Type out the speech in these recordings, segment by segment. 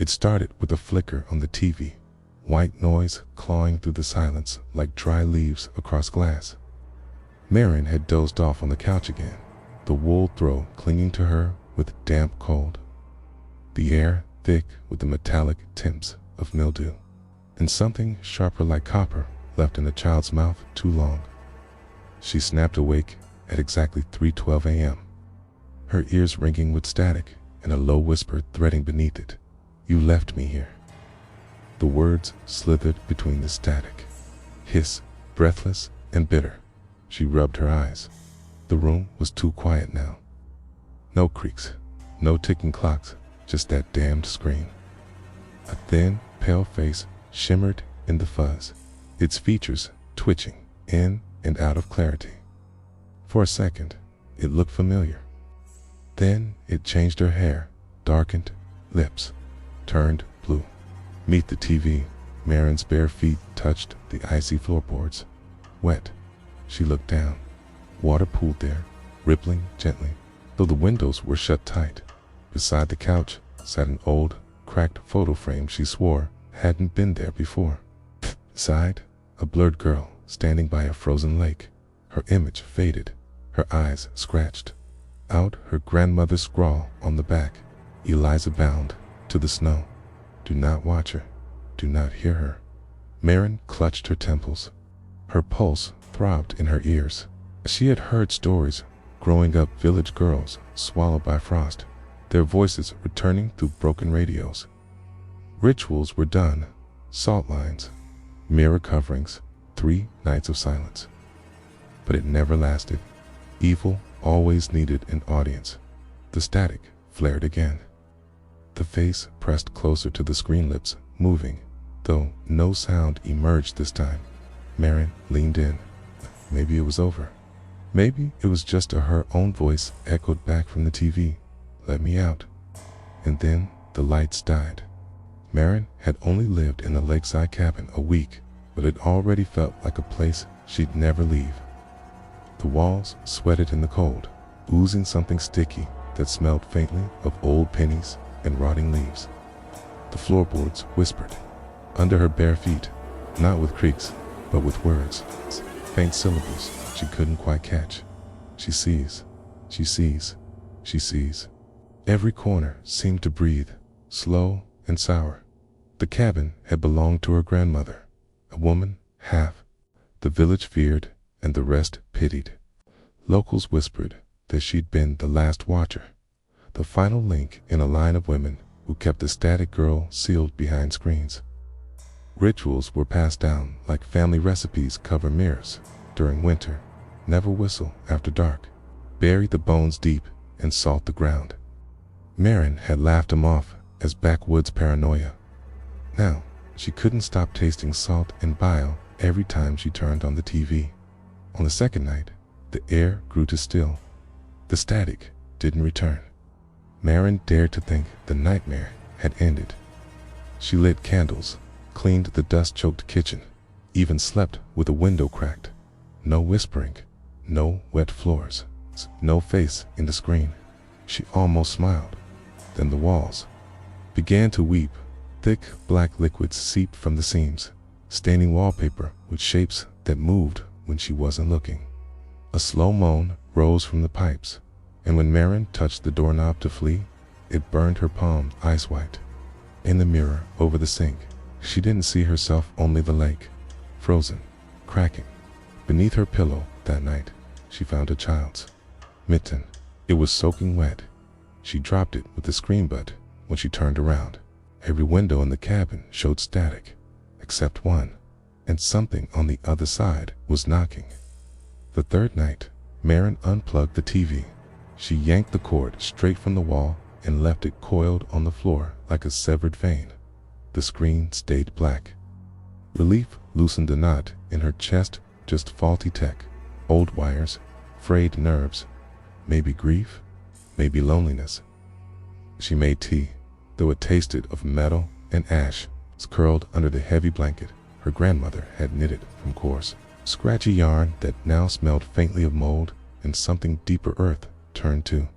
It started with a flicker on the TV, white noise clawing through the silence like dry leaves across glass. Marion had dozed off on the couch again, the wool throw clinging to her with damp cold, the air thick with the metallic tints of mildew, and something sharper like copper left in the child's mouth too long. She snapped awake at exactly 3:12 a.m., her ears ringing with static and a low whisper threading beneath it. "You left me here." The words slithered between the static, hiss, breathless and bitter. She rubbed her eyes. The room was too quiet now. No creaks, no ticking clocks, just that damned screen. A thin, pale face shimmered in the fuzz, its features twitching in and out of clarity. For a second, it looked familiar. Then it changed. Her hair darkened, lips turned blue. Meet the TV, Marion's bare feet touched the icy floorboards. Wet. She looked down. Water pooled there, rippling gently, though the windows were shut tight. Beside the couch sat an old, cracked photo frame she swore hadn't been there before. Beside, a blurred girl standing by a frozen lake, her image faded, her eyes scratched. Out her grandmother's scrawl on the back, "Eliza bound to the snow. Do not watch her. Do not hear her." Marion clutched her temples. Her pulse throbbed in her ears. She had heard stories growing up, village girls swallowed by frost, their voices returning through broken radios. Rituals were done, salt lines, mirror coverings, 3 nights of silence. But it never lasted. Evil always needed an audience. The static flared again. The face pressed closer to the screen, lips moving, though no sound emerged this time. Marion leaned in. Maybe it was over. Maybe it was just her own voice echoed back from the TV. "Let me out." And then the lights died. Marion had only lived in the lakeside cabin a week, but it already felt like a place she'd never leave. The walls sweated in the cold, oozing something sticky that smelled faintly of old pennies and rotting leaves. The floorboards whispered under her bare feet, not with creaks, but with words, faint syllables she couldn't quite catch. "She sees, she sees, she sees." Every corner seemed to breathe, slow and sour. The cabin had belonged to her grandmother, a woman, half the village feared and the rest pitied. Locals whispered that she'd been the last watcher, the final link in a line of women who kept the static girl sealed behind screens. Rituals were passed down like family recipes. Cover mirrors during winter, never whistle after dark, bury the bones deep and salt the ground. Marion had laughed them off as backwoods paranoia. Now, she couldn't stop tasting salt and bile every time she turned on the TV. On the second night, the air grew to still. The static didn't return. Marion dared to think the nightmare had ended. She lit candles, cleaned the dust-choked kitchen, even slept with a window cracked. No whispering, no wet floors, no face in the screen. She almost smiled. Then the walls began to weep. Thick black liquids seeped from the seams, staining wallpaper with shapes that moved when she wasn't looking. A slow moan rose from the pipes, and when Marion touched the doorknob to flee, it burned her palm ice white. In the mirror over the sink, she didn't see herself, only the lake, frozen, cracking. Beneath her pillow that night, she found a child's mitten. It was soaking wet. She dropped it with a scream, but when she turned around, every window in the cabin showed static, except one, and something on the other side was knocking. The third night, Marion unplugged the TV. She yanked the cord straight from the wall and left it coiled on the floor like a severed vein. The screen stayed black. Relief loosened a knot in her chest, just faulty tech, old wires, frayed nerves, maybe grief, maybe loneliness. She made tea, though it tasted of metal and ash, curled under the heavy blanket her grandmother had knitted from coarse, scratchy yarn that now smelled faintly of mold and something deeper earth turned to.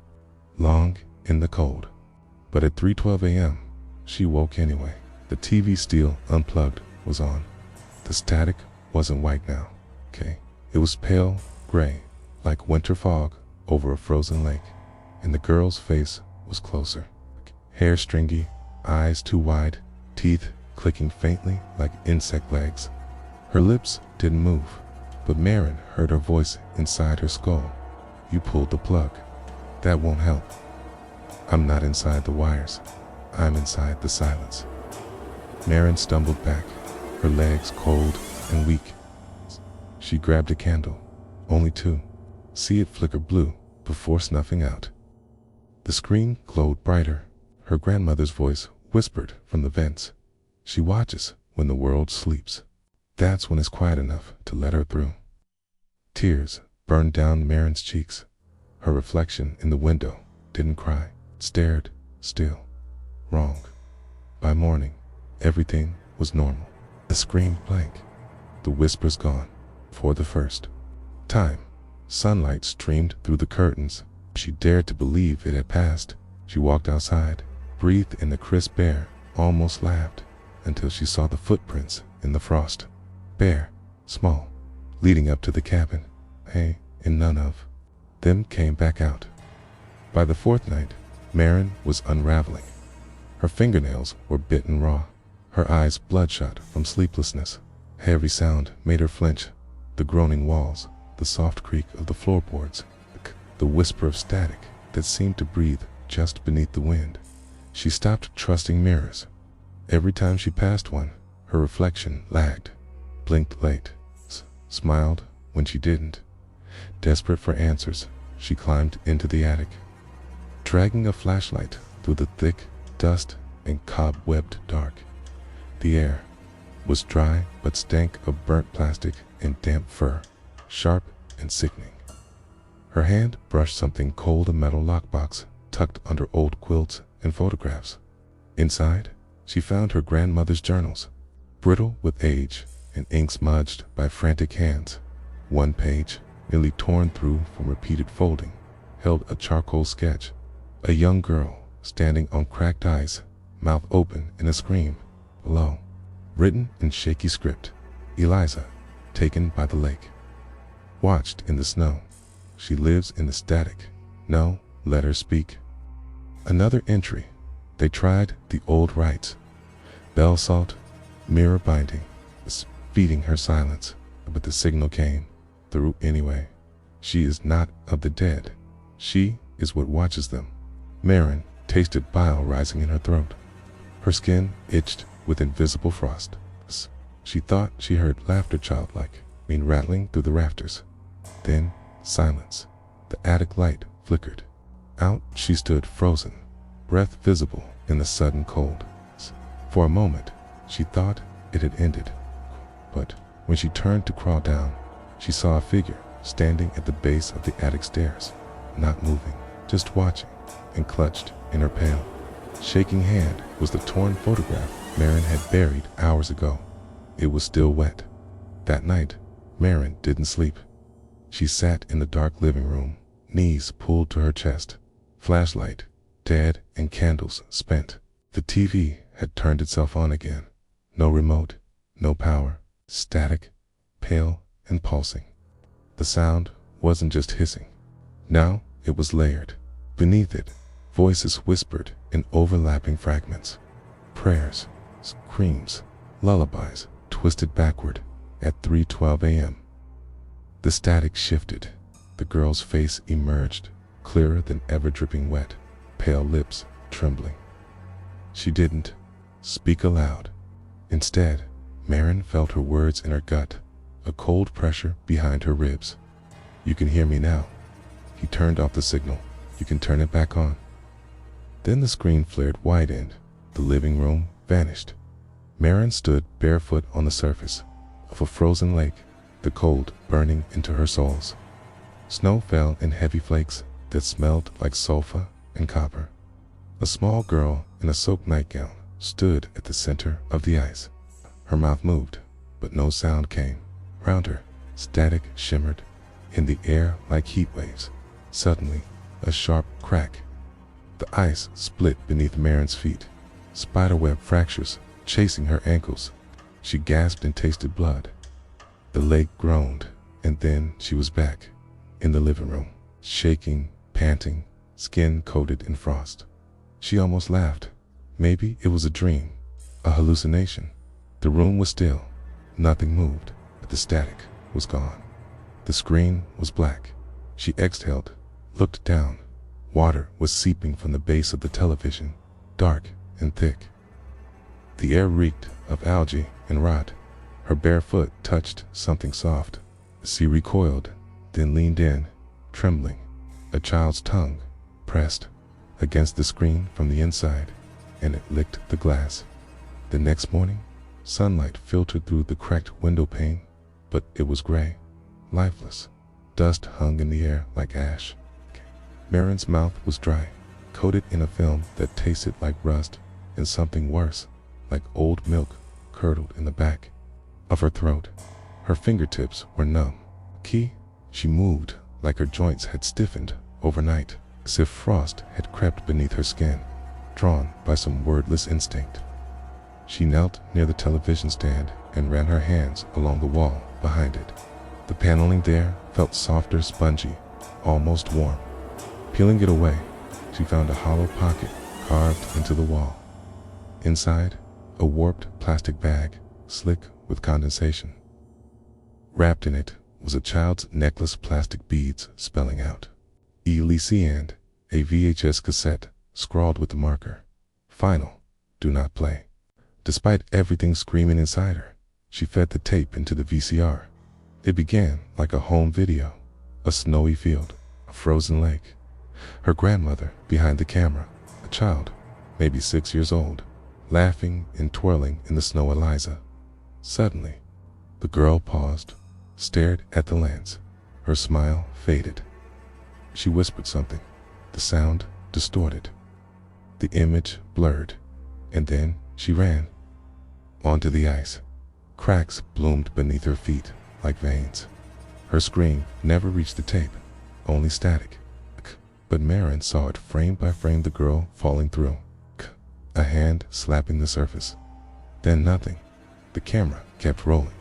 Long in the cold. But at 3:12 a.m., She woke anyway. The TV, still unplugged, was on. The static wasn't white now, okay? It was pale gray, like winter fog over a frozen lake. And the girl's face was closer. Hair stringy, eyes too wide, teeth clicking faintly like insect legs. Her lips didn't move, but Marin heard her voice inside her skull. You pulled the plug. That won't help. I'm not inside the wires. I'm inside the silence. Marin stumbled back, her legs cold and weak. She grabbed a candle, only two, see it flicker blue before snuffing out. The screen glowed brighter. Her grandmother's voice whispered from the vents. She watches when the world sleeps. That's when it's quiet enough to let her through. Tears burned down Marin's cheeks. Her reflection in the window didn't cry, stared still. Wrong. By morning, everything was normal. The screen blank, the whispers gone. For the first time, sunlight streamed through the curtains. She dared to believe it had passed. She walked outside, breathed in the crisp air, almost laughed, until she saw the footprints in the frost. Bare, small, leading up to the cabin. Hey, and none of them came back out. By the fourth night, Marin was unraveling. Her fingernails were bitten raw, her eyes bloodshot from sleeplessness. Every sound made her flinch. The groaning walls, the soft creak of the floorboards, the whisper of static that seemed to breathe just beneath the wind. She stopped trusting mirrors. Every time she passed one, her reflection lagged, blinked late, smiled when she didn't. Desperate for answers, she climbed into the attic, dragging a flashlight through the thick dust and cobwebbed dark. The air was dry but stank of burnt plastic and damp fur, sharp and sickening. Her hand brushed something cold, a metal lockbox tucked under old quilts and photographs. Inside, she found her grandmother's journals, brittle with age and ink smudged by frantic hands. One page, nearly torn through from repeated folding, held a charcoal sketch. A young girl standing on cracked ice, mouth open in a scream. Below, written in shaky script, Eliza, taken by the lake. Watched in the snow. She lives in the static. No, let her speak. Another entry. They tried the old rites. Bell salt, mirror binding, feeding her silence. But the signal came through anyway. She is not of the dead. She is what watches them. Marin tasted bile rising in her throat. Her skin itched with invisible frost. She thought she heard laughter, childlike, rattling through the rafters. Then silence. The attic light flickered. Out she stood, frozen, breath visible in the sudden cold. For a moment, she thought it had ended. But when she turned to crawl down, she saw a figure standing at the base of the attic stairs, not moving, just watching, and clutched in her pale, shaking hand was the torn photograph Marin had buried hours ago. It was still wet. That night, Marin didn't sleep. She sat in the dark living room, knees pulled to her chest, flashlight dead and candles spent. The TV had turned itself on again. No remote, no power, static, pale and pulsing. The sound wasn't just hissing. Now it was layered. Beneath it, voices whispered in overlapping fragments. Prayers, screams, lullabies, twisted backward at 3:12 a.m. The static shifted. The girl's face emerged, clearer than ever, dripping wet, pale lips trembling. She didn't speak aloud. Instead, Marin felt her words in her gut, a cold pressure behind her ribs. You can hear me now. He turned off the signal. You can turn it back on. Then the screen flared wide and the living room vanished. Marin stood barefoot on the surface of a frozen lake, the cold burning into her soles. Snow fell in heavy flakes that smelled like sulfur and copper. A small girl in a soaked nightgown stood at the center of the ice. Her mouth moved, but no sound came. Round her, static shimmered in the air like heat waves. Suddenly, a sharp crack. The ice split beneath Marin's feet. spiderweb fractures chasing her ankles. She gasped and tasted blood. The lake groaned, and then she was back in the living room, shaking, panting, skin coated in frost. She almost laughed. Maybe it was a dream, a hallucination. The room was still. Nothing moved, but the static was gone. The screen was black. She exhaled, looked down. Water was seeping from the base of the television, dark and thick. The air reeked of algae and rot. Her bare foot touched something soft. She recoiled, then leaned in, trembling. A child's tongue pressed against the screen from the inside, and it licked the glass. The next morning, sunlight filtered through the cracked window pane, but it was gray, lifeless. Dust hung in the air like ash. Marin's mouth was dry, coated in a film that tasted like rust, and something worse, like old milk, curdled in the back of her throat. Her fingertips were numb. She moved like her joints had stiffened overnight, as if frost had crept beneath her skin, drawn by some wordless instinct. She knelt near the television stand and ran her hands along the wall behind it. The paneling there felt softer, spongy, almost warm. Peeling it away, she found a hollow pocket carved into the wall. Inside, a warped plastic bag, slick with condensation. Wrapped in it was a child's necklace, plastic beads spelling out Elise, and a VHS cassette scrawled with a marker. Final, do not play. Despite everything screaming inside her, she fed the tape into the VCR. It began like a home video, a snowy field, a frozen lake. Her grandmother behind the camera, a child, maybe 6 years old, laughing and twirling in the snow. Eliza. Suddenly, the girl paused, stared at the lens. Her smile faded. She whispered something. The sound distorted. The image blurred, and then she ran onto the ice. Cracks bloomed beneath her feet like veins. Her scream never reached the tape, only static. But Marin saw it frame by frame, the girl falling through. A hand slapping the surface. Then nothing. The camera kept rolling.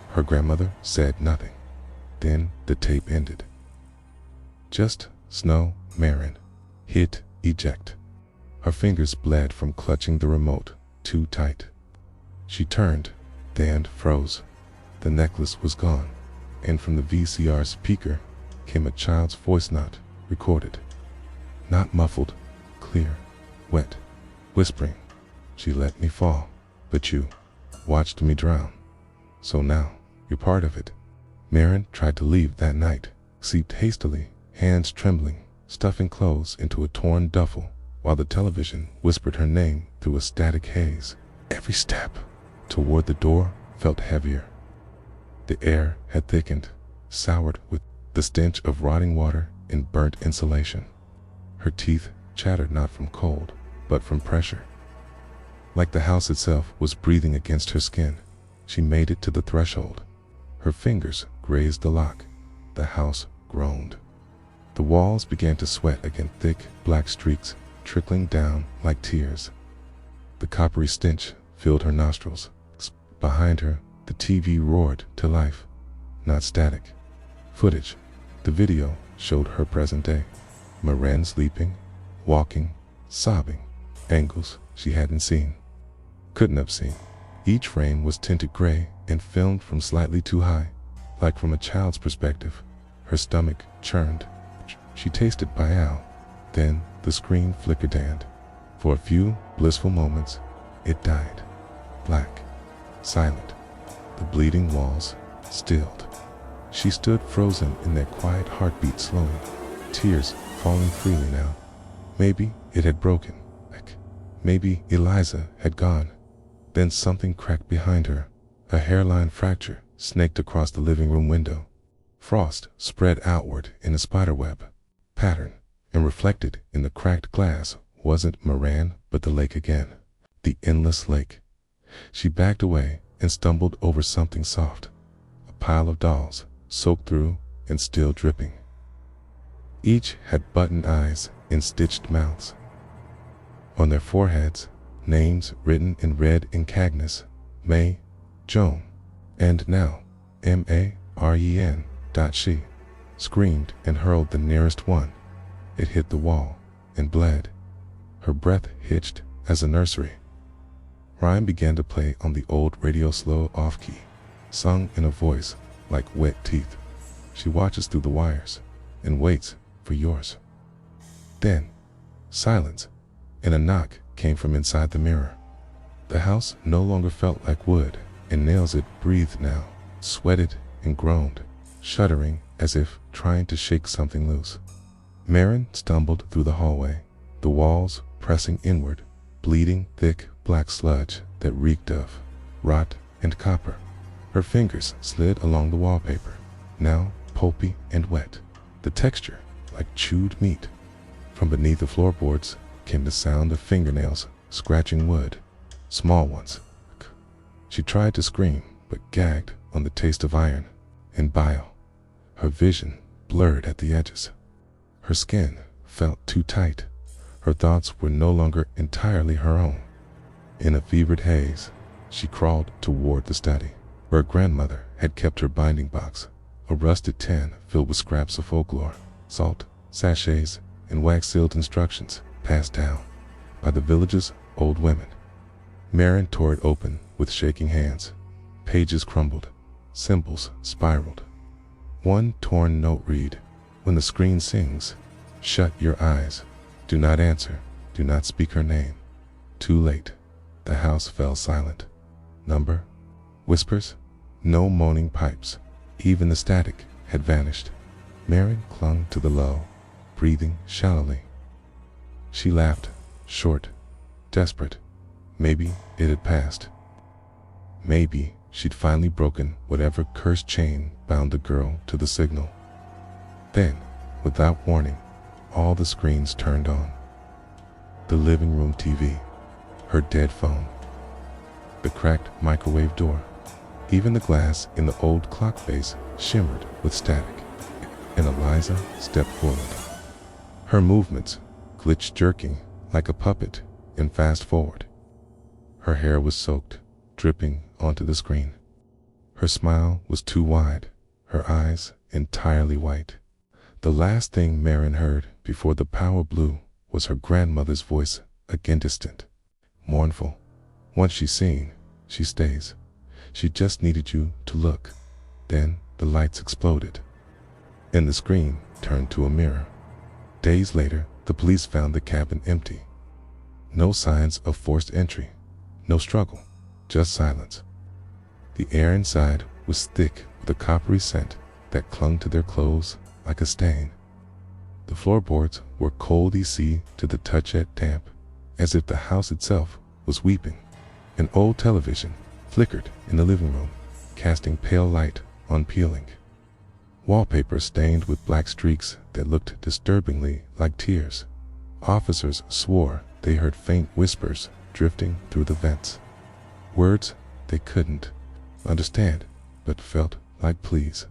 Her grandmother said nothing. Then the tape ended. Just snow. Marin hit eject. Her fingers bled from clutching the remote too tight. She turned, then froze. The necklace was gone, and from the VCR speaker came a child's voice, not recorded, not muffled, clear, wet, whispering, "She let me fall, but you watched me drown. So now you're part of it." Marin tried to leave that night, seeped hastily, hands trembling, stuffing clothes into a torn duffel, while the television whispered her name through a static haze. Every step toward the door felt heavier. The air had thickened, soured with the stench of rotting water and burnt insulation. Her teeth chattered not from cold, but from pressure. Like the house itself was breathing against her skin. She made it to the threshold. Her fingers grazed the lock. The house groaned. The walls began to sweat again, thick black streaks trickling down like tears. The coppery stench filled her nostrils. Behind her, the TV roared to life, not static. Footage. The video showed her present day. Marin sleeping, walking, sobbing. Angles she hadn't seen, couldn't have seen. Each frame was tinted gray and filmed from slightly too high, like from a child's perspective. Her stomach churned. She tasted Bayou. Then the screen flickered, and for a few blissful moments, it died. Black, silent, the bleeding walls stilled. She stood frozen in that quiet heartbeat, slowing, tears falling freely now. Maybe it had broken. Maybe Eliza had gone. Then something cracked behind her. A hairline fracture snaked across the living room window. Frost spread outward in a spiderweb pattern, and reflected in the cracked glass wasn't Marin, but the lake again. The endless lake. She backed away and stumbled over something soft. A pile of dolls, soaked through and still dripping. Each had buttoned eyes and stitched mouths. On their foreheads, names written in red in Cagnus, May, Joan, and now Maren. She screamed and hurled the nearest one. It hit the wall and bled. Her breath hitched as a nursery. Ryan began to play on the old radio slow off key, sung in a voice like wet teeth. She watches through the wires and waits for yours. Then, silence, and a knock came from inside the mirror. The house no longer felt like wood, and nails it breathed now, sweated and groaned, shuddering as if trying to shake something loose. Maren stumbled through the hallway, the walls pressing inward, bleeding thick black sludge that reeked of rot and copper. Her fingers slid along the wallpaper, now pulpy and wet, the texture like chewed meat. From beneath the floorboards came the sound of fingernails scratching wood, small ones. She tried to scream, but gagged on the taste of iron and bile. Her vision blurred at the edges. Her skin felt too tight. Her thoughts were no longer entirely her own. In a fevered haze, she crawled toward the study, where her grandmother had kept her binding box, a rusted tin filled with scraps of folklore, salt, sachets, and wax-sealed instructions passed down by the village's old women. Maren tore it open with shaking hands. Pages crumbled, symbols spiraled. One torn note read, "When the screen sings, shut your eyes. Do not answer, do not speak her name." Too late. The house fell silent. Number? Whispers? No moaning pipes. Even the static had vanished. Maren clung to the low, breathing shallowly. She laughed, short, desperate. Maybe it had passed. Maybe she'd finally broken whatever cursed chain bound the girl to the signal. Then, without warning, all the screens turned on. The living room TV, her dead phone, the cracked microwave door, even the glass in the old clock face shimmered with static, and Eliza stepped forward. Her movements glitched, jerking like a puppet in fast forward. Her hair was soaked, dripping onto the screen. Her smile was too wide, her eyes entirely white. The last thing Maren heard before the power blew was her grandmother's voice, again distant, mournful. "Once she's seen, she stays. She just needed you to look." Then the lights exploded, and the screen turned to a mirror. Days later, the police found the cabin empty. No signs of forced entry, no struggle, just silence. The air inside was thick with a coppery scent that clung to their clothes like a stain. The floorboards were cold to the touch, yet damp, as if the house itself was weeping. An old television flickered in the living room, casting pale light on peeling. Wallpaper stained with black streaks that looked disturbingly like tears. Officers swore they heard faint whispers drifting through the vents. Words they couldn't understand, but felt like pleas.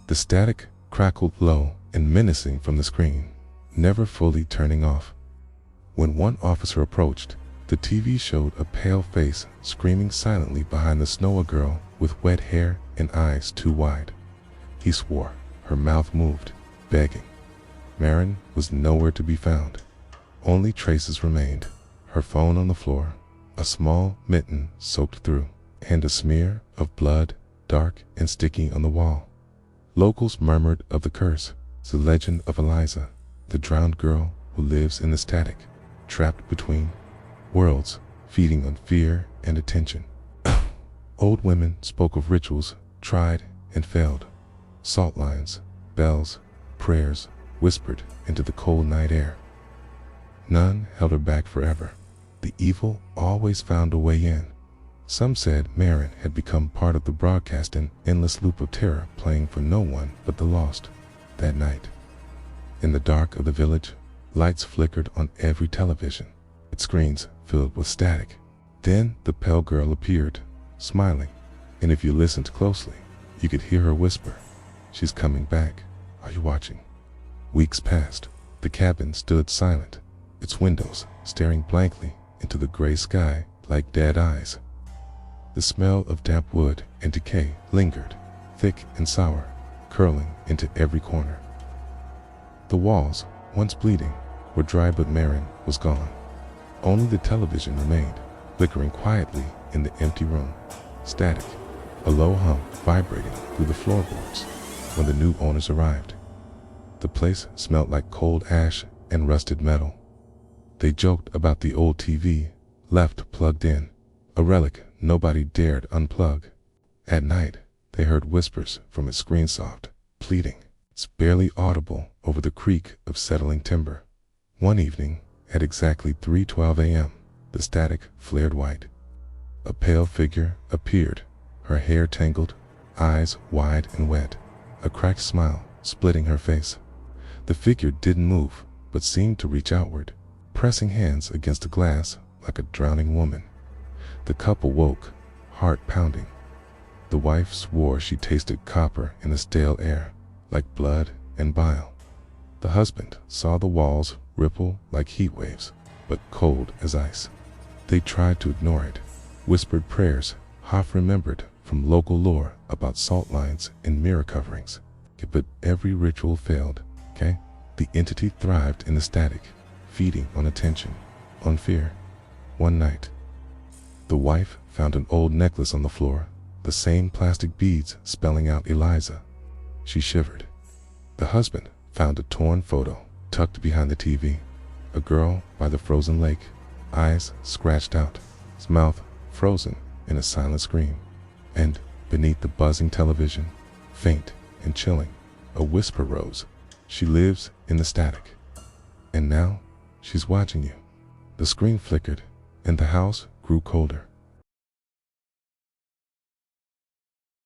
The static crackled low and menacing from the screen, never fully turning off. When one officer approached, the TV showed a pale face screaming silently behind the snow, a girl with wet hair and eyes too wide. He swore. Her mouth moved, begging. Maren was nowhere to be found. Only traces remained: her phone on the floor, a small mitten soaked through, and a smear of blood, dark and sticky, on the wall. Locals murmured of the curse, the legend of Eliza, the drowned girl who lives in the static, trapped between worlds, feeding on fear and attention. Old women spoke of rituals tried and failed. Salt lines, bells, prayers whispered into the cold night air. None held her back forever. The evil always found a way in. Some said Maren had become part of the broadcast, an endless loop of terror playing for no one but the lost. That night, in the dark of the village, lights flickered on every television, its screens filled with static. Then the pale girl appeared, smiling, and if you listened closely, you could hear her whisper, "She's coming back. Are you watching?" Weeks passed. The cabin stood silent, its windows staring blankly into the gray sky like dead eyes. The smell of damp wood and decay lingered, thick and sour, curling into every corner. The walls, once bleeding, were dry, but Marin was gone. Only the television remained, flickering quietly in the empty room. Static, a low hum vibrating through the floorboards when the new owners arrived. The place smelled like cold ash and rusted metal. They joked about the old TV, left plugged in, a relic nobody dared unplug. At night, they heard whispers from its screen, soft, pleading. It's barely audible over the creak of settling timber. One evening, at exactly 3:12 a.m., the static flared white. A pale figure appeared, her hair tangled, eyes wide and wet, a cracked smile splitting her face. The figure didn't move, but seemed to reach outward, pressing hands against the glass like a drowning woman. The couple woke, heart pounding. The wife swore she tasted copper in the stale air, like blood and bile. The husband saw the walls ripple like heat waves, but cold as ice. They tried to ignore it, whispered prayers half remembered from local lore about salt lines and mirror coverings. But every ritual failed, okay? The entity thrived in the static, feeding on attention, on fear. One night, the wife found an old necklace on the floor, the same plastic beads spelling out Eliza. She shivered. The husband found a torn photo tucked behind the TV, a girl by the frozen lake, eyes scratched out, his mouth frozen in a silent scream. And beneath the buzzing television, faint and chilling, a whisper rose. She lives in the static. And now, she's watching you. The screen flickered, and the house grew colder.